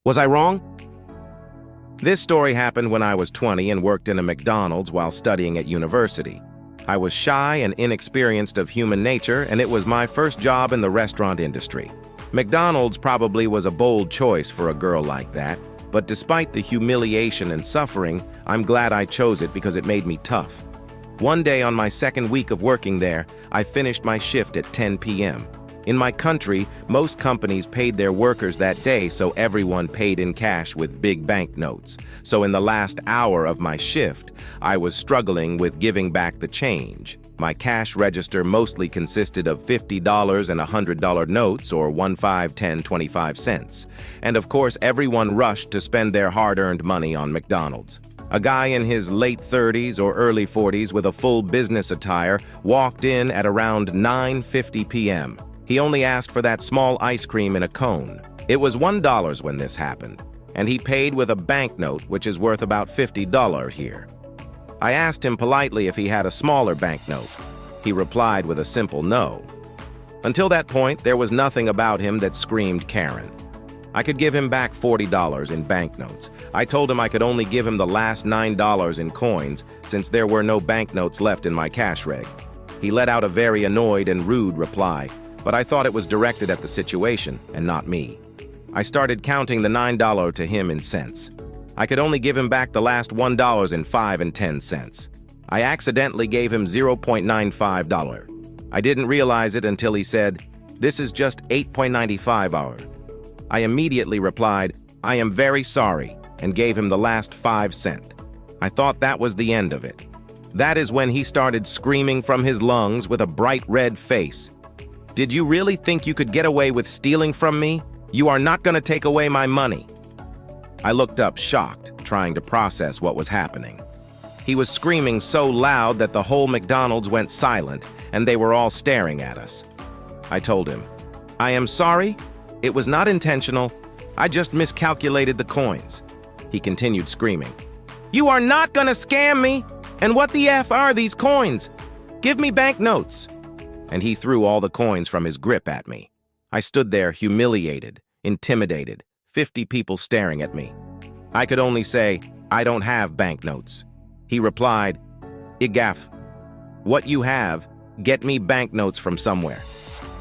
Was I wrong? This story happened when I was 20 and worked in a McDonald's while studying at university. I was shy and inexperienced of human nature, and it was my first job in the restaurant industry. McDonald's probably was a bold choice for a girl like that, but despite the humiliation and suffering, I'm glad I chose it because it made me tough. One day on my second week of working there, I finished my shift at 10 p.m. In my country, most companies paid their workers that day, so everyone paid in cash with big banknotes. So in the last hour of my shift, I was struggling with giving back the change. My cash register mostly consisted of $50 and $100 notes, or 1, 5, 10, 25 cents. And of course, everyone rushed to spend their hard-earned money on McDonald's. A guy in his late 30s or early 40s with a full business attire walked in at around 9:50 p.m. He only asked for that small ice cream in a cone. It was $1 when this happened, and he paid with a banknote, which is worth about $50 here. I asked him politely if he had a smaller banknote. He replied with a simple no. Until that point, there was nothing about him that screamed Karen. I could give him back $40 in banknotes. I told him I could only give him the last $9 in coins since there were no banknotes left in my cash reg. He let out a very annoyed and rude reply, but I thought it was directed at the situation and not me. I started counting the $9 to him in cents. I could only give him back the last $1 in 5 and 10 cents. I accidentally gave him $0.95. I didn't realize it until he said, "This is just 8.95 hour." I immediately replied, "I am very sorry," and gave him the last 5 cents. I thought that was the end of it. That is when he started screaming from his lungs with a bright red face. "Did you really think you could get away with stealing from me? You are not going to take away my money." I looked up shocked, trying to process what was happening. He was screaming so loud that the whole McDonald's went silent, and they were all staring at us. I told him, "I am sorry. It was not intentional. I just miscalculated the coins." He continued screaming, "You are not going to scam me! And what the F are these coins? Give me banknotes!" And he threw all the coins from his grip at me. I stood there humiliated, intimidated, 50 people staring at me. I could only say, "I don't have banknotes." He replied, "Igaf, what you have, get me banknotes from somewhere."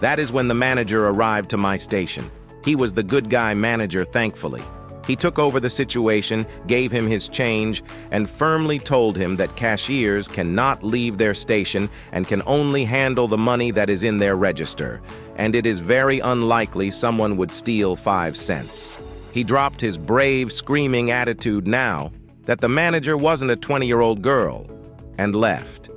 That is when the manager arrived to my station. He was the good guy manager, thankfully. He took over the situation, gave him his change, and firmly told him that cashiers cannot leave their station and can only handle the money that is in their register, and it is very unlikely someone would steal 5 cents. He dropped his brave, screaming attitude now that the manager wasn't a 20-year-old girl, and left.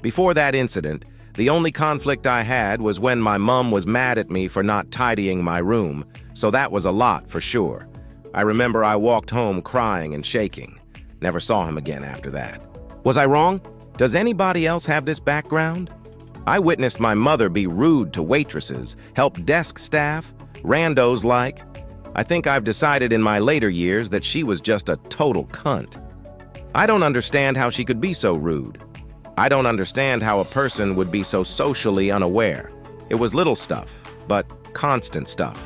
Before that incident, the only conflict I had was when my mom was mad at me for not tidying my room, so that was a lot for sure. I remember I walked home crying and shaking. Never saw him again after that. Was I wrong? Does anybody else have this background? I witnessed my mother be rude to waitresses, help desk staff, randos like. I think I've decided in my later years that she was just a total cunt. I don't understand how she could be so rude. I don't understand how a person would be so socially unaware. It was little stuff, but constant stuff.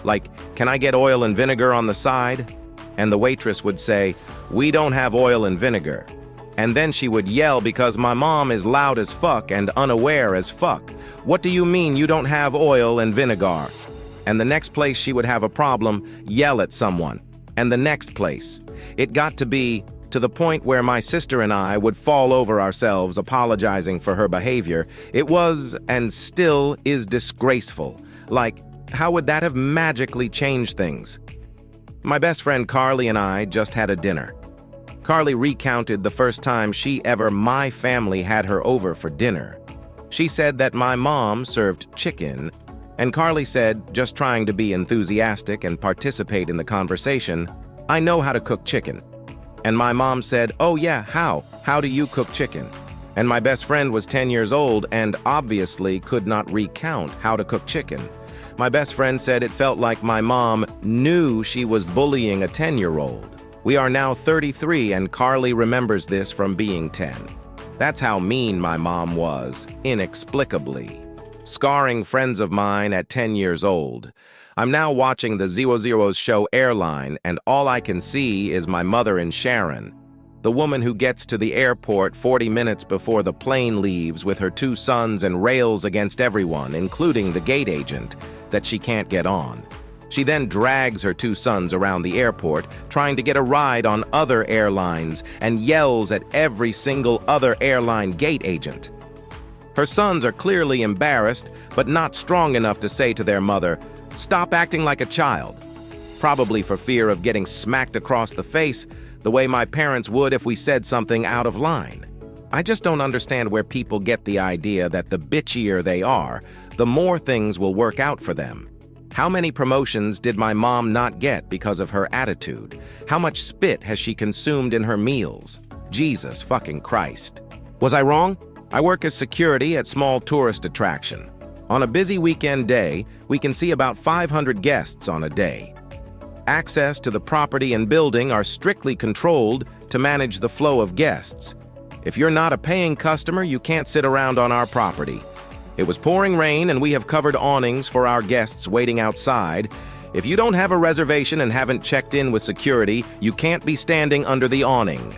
Like, "Can I get oil and vinegar on the side?" And the waitress would say, "We don't have oil and vinegar." And then she would yell because my mom is loud as fuck and unaware as fuck. "What do you mean you don't have oil and vinegar?" And the next place she would have a problem, yell at someone. And the next place. It got to be to the point where my sister and I would fall over ourselves apologizing for her behavior. It was, and still is, disgraceful. Like, how would that have magically changed things? My best friend Carly and I just had a dinner. Carly recounted the first time my family had her over for dinner. She said that my mom served chicken, and Carly said, just trying to be enthusiastic and participate in the conversation, "I know how to cook chicken." And my mom said, "Oh yeah, how? How do you cook chicken?" And my best friend was 10 years old and obviously could not recount how to cook chicken. My best friend said it felt like my mom knew she was bullying a 10-year-old. We are now 33 and Carly remembers this from being 10. That's how mean my mom was, inexplicably. Scarring friends of mine at 10 years old. I'm now watching the 00's show Airline, and all I can see is my mother and Sharon, the woman who gets to the airport 40 minutes before the plane leaves with her 2 sons and rails against everyone, including the gate agent, that she can't get on. She then drags her 2 sons around the airport, trying to get a ride on other airlines, and yells at every single other airline gate agent. Her sons are clearly embarrassed, but not strong enough to say to their mother, "Stop acting like a child," probably for fear of getting smacked across the face the way my parents would if we said something out of line. I just don't understand where people get the idea that the bitchier they are, the more things will work out for them. How many promotions did my mom not get because of her attitude? How much spit has she consumed in her meals? Jesus fucking Christ. Was I wrong? I work as security at small tourist attraction. On a busy weekend day, we can see about 500 guests on a day. Access to the property and building are strictly controlled to manage the flow of guests. If you're not a paying customer, you can't sit around on our property. It was pouring rain and we have covered awnings for our guests waiting outside. If you don't have a reservation and haven't checked in with security, you can't be standing under the awning.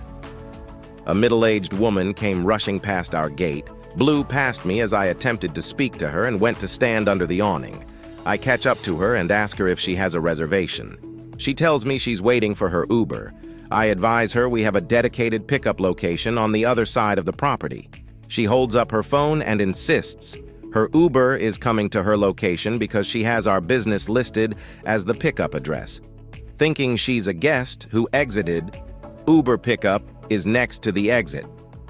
A middle-aged woman came rushing past our gate, blew past me as I attempted to speak to her and went to stand under the awning. I catch up to her and ask her if she has a reservation. She tells me she's waiting for her Uber. I advise her we have a dedicated pickup location on the other side of the property. She holds up her phone and insists her Uber is coming to her location because she has our business listed as the pickup address. Thinking she's a guest who exited, Uber pickup is next to the exit.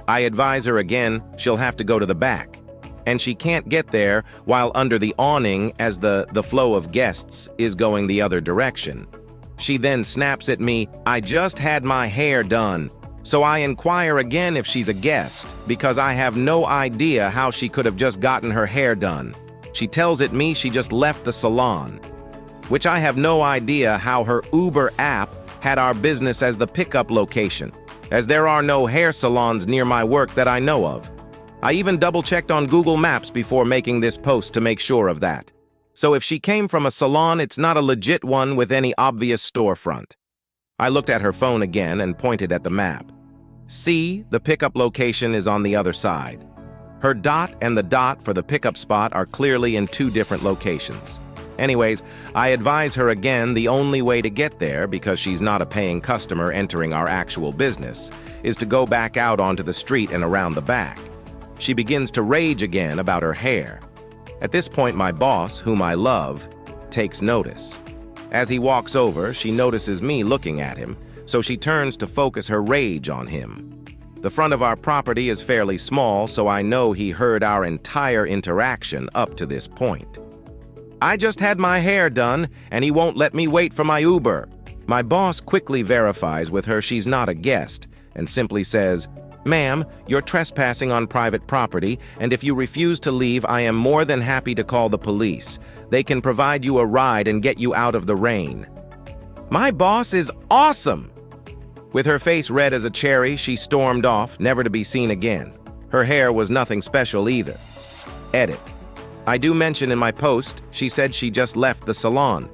I advise her again she'll have to go to the back, and she can't get there while under the awning as the flow of guests is going the other direction. She then snaps at me, "I just had my hair done." So I inquire again if she's a guest, because I have no idea how she could have just gotten her hair done. She tells it me she just left the salon, which I have no idea how her Uber app had our business as the pickup location, as there are no hair salons near my work that I know of. I even double-checked on Google Maps before making this post to make sure of that. So if she came from a salon, it's not a legit one with any obvious storefront. I looked at her phone again and pointed at the map. See, the pickup location is on the other side. Her dot and the dot for the pickup spot are clearly in 2 different locations. Anyways, I advise her again the only way to get there, because she's not a paying customer entering our actual business, is to go back out onto the street and around the back. She begins to rage again about her hair. At this point, my boss, whom I love, takes notice. As he walks over, she notices me looking at him, so she turns to focus her rage on him. The front of our property is fairly small, so I know he heard our entire interaction up to this point. "I just had my hair done, and he won't let me wait for my Uber." My boss quickly verifies with her she's not a guest, and simply says, "Ma'am, you're trespassing on private property, and if you refuse to leave, I am more than happy to call the police. They can provide you a ride and get you out of the rain." My boss is awesome! With her face red as a cherry, she stormed off, never to be seen again. Her hair was nothing special either. Edit. I do mention in my post, she said she just left the salon.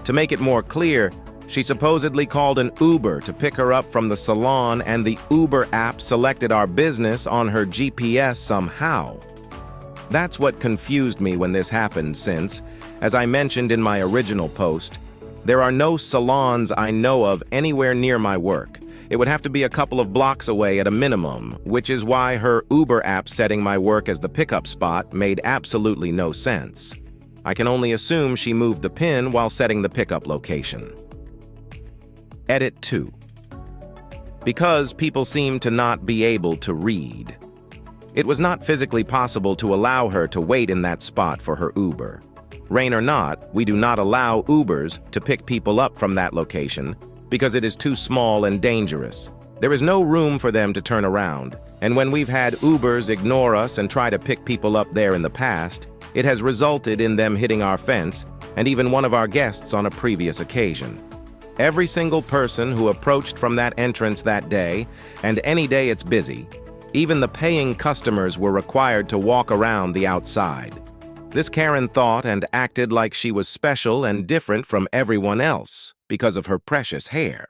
To make it more clear, she supposedly called an Uber to pick her up from the salon, and the Uber app selected our business on her GPS somehow. That's what confused me when this happened, since, as I mentioned in my original post, there are no salons I know of anywhere near my work. It would have to be a couple of blocks away at a minimum, which is why her Uber app setting my work as the pickup spot made absolutely no sense. I can only assume she moved the pin while setting the pickup location. Edit 2. Because people seem to not be able to read. It was not physically possible to allow her to wait in that spot for her Uber. Rain or not, we do not allow Ubers to pick people up from that location because it is too small and dangerous. There is no room for them to turn around, and when we've had Ubers ignore us and try to pick people up there in the past, it has resulted in them hitting our fence and even one of our guests on a previous occasion. Every single person who approached from that entrance that day, and any day it's busy, even the paying customers were required to walk around the outside. This Karen thought and acted like she was special and different from everyone else because of her precious hair.